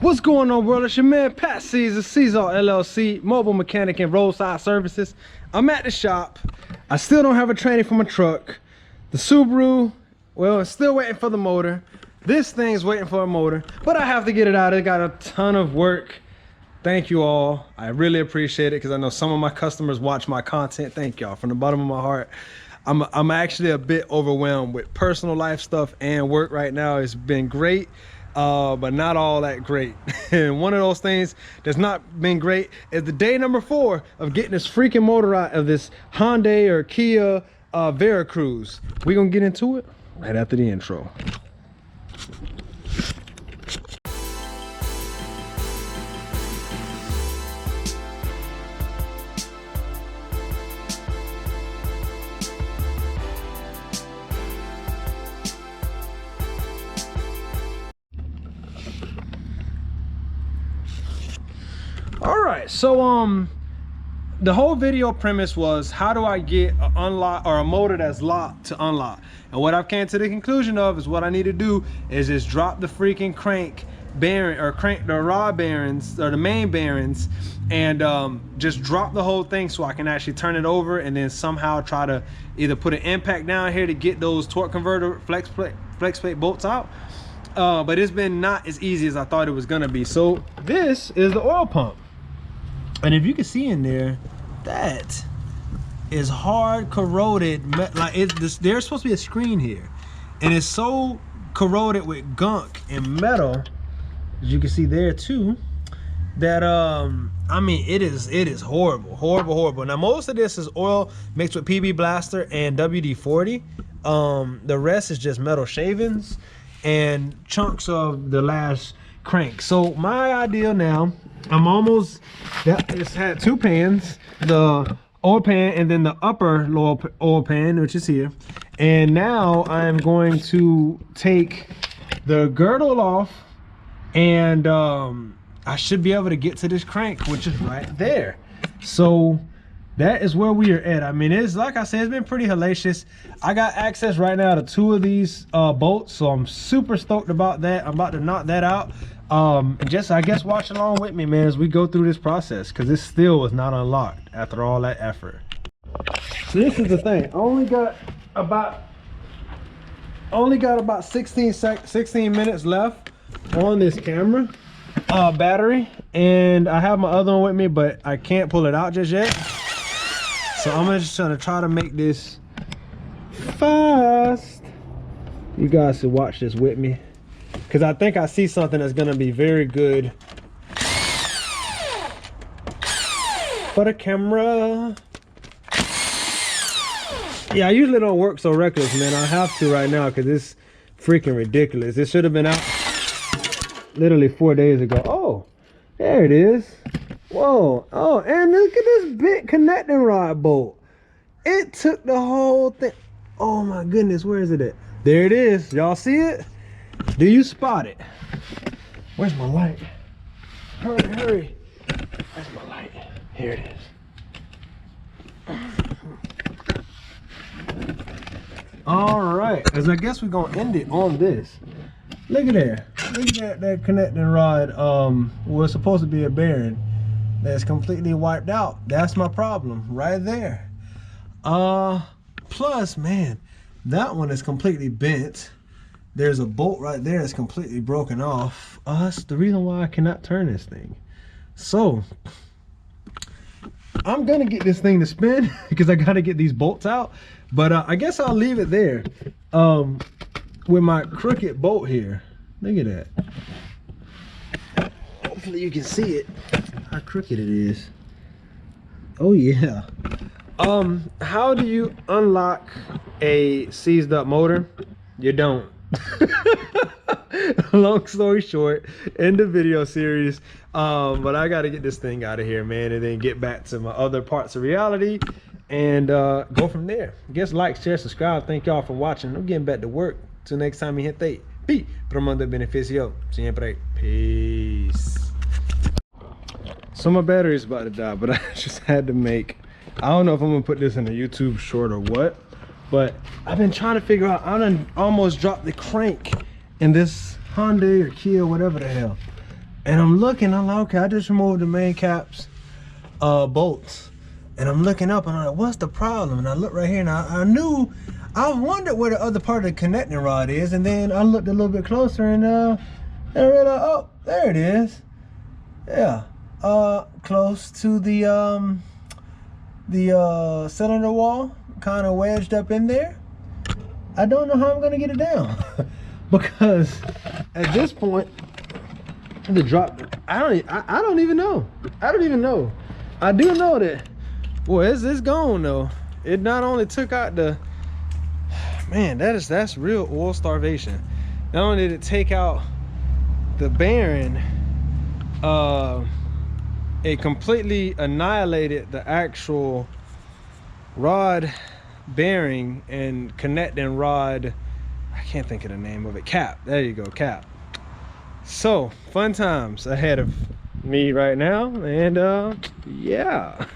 What's going on, world? It's your man Pat Seas of Seasallauto LLC, mobile mechanic and roadside services. I'm at the shop. I still don't have a tranny for my truck. The Subaru, well, it's still waiting for the motor. This thing's waiting for a motor, but I have to get it out. It got a ton of work. Thank you all. I really appreciate it because I know some of my customers watch my content. Thank y'all from the bottom of my heart. I'm actually a bit overwhelmed with personal life stuff and work right now. It's been great. But not all that great. And one of those things that's not been great is the day number 4 of getting this freaking motor out of this Hyundai or Kia Veracruz. We're gonna get into it right after the intro. All right, so the whole video premise was how do I get an unlock or a motor that's locked to unlock, and what I've came to the conclusion of is what I need to do is just drop the freaking crank bearing or crank the rod bearings or the main bearings and just drop the whole thing so I can actually turn it over and then somehow try to either put an impact down here to get those torque converter flex plate bolts out. But it's been not as easy as I thought it was gonna be. So this is the oil pump. And if you can see in there, that is hard corroded. Like there's supposed to be a screen here, and it's so corroded with gunk and metal, as you can see there too, that I mean it is horrible. Now most of this is oil mixed with PB Blaster and WD-40. The rest is just metal shavings and chunks of the last crank. So my idea now, I'm almost, it's had 2 pans, the oil pan and then the upper oil pan, which is here. And now I'm going to take the girdle off, and I should be able to get to this crank, which is right there. So that is where we are at. I mean, it's like I said, it's been pretty hellacious. I got access right now to 2 of these bolts, so I'm super stoked about that. I'm about to knock that out. And just, I guess, watch along with me, man, as we go through this process, because this still was not unlocked after all that effort. So this is the thing. I only got about 16 minutes left on this camera battery, and I have my other one with me, but I can't pull it out just yet. So I'm just gonna try to make this fast. You guys should watch this with me, because I think I see something that's gonna be very good for the camera. Yeah, I usually don't work so reckless, man. I have to right now because it's freaking ridiculous. It should have been out literally 4 days ago. Oh, there it is. Whoa. Oh, and look at this big connecting rod bolt. It took the whole thing. Oh my goodness, where is it at? There it is. Y'all see it? Do you spot it? Where's my light? Hurry, hurry. Where's my light? Here it is. All right, as I guess we're gonna end it on this. Look at there. Look at that connecting rod. Was supposed to be a bearing that's completely wiped out. That's my problem right there. Plus, man, that one is completely bent. There's a bolt right there that's completely broken off. That's the reason why I cannot turn this thing. So I'm gonna get this thing to spin because I gotta get these bolts out. But I guess I'll leave it there with my crooked bolt here. Look at that. Hopefully you can see it, how crooked it is. Oh yeah. How do you unlock a seized up motor? You don't. Long story short, end the video series. But I gotta get this thing out of here, man, and then get back to my other parts of reality and go from there. Guess, like, share, subscribe. Thank y'all for watching. I'm getting back to work. Till next time, mi gente. Pi, pero Mundo beneficio siempre. Peace. So my battery's about to die, but I just had to make, I don't know if I'm gonna put this in a YouTube short or what, but I've been trying to figure out, I done almost dropped the crank in this Hyundai or Kia, whatever the hell. And I'm looking, I'm like, okay, I just removed the main caps bolts. And I'm looking up and I'm like, what's the problem? And I look right here and I wondered where the other part of the connecting rod is. And then I looked a little bit closer and I realized, oh, there it is. Yeah, close to the cylinder wall, kind of wedged up in there. I don't know how I'm gonna get it down because at this point, the drop, I don't even know. I don't even know. I do know that, boy, it's gone though. It not only took out the, man, that's real oil starvation. Not only did it take out the bearing, it completely annihilated the actual rod bearing and connecting rod, I can't think of the name of it, cap. There you go, cap. So fun times ahead of me right now, and yeah.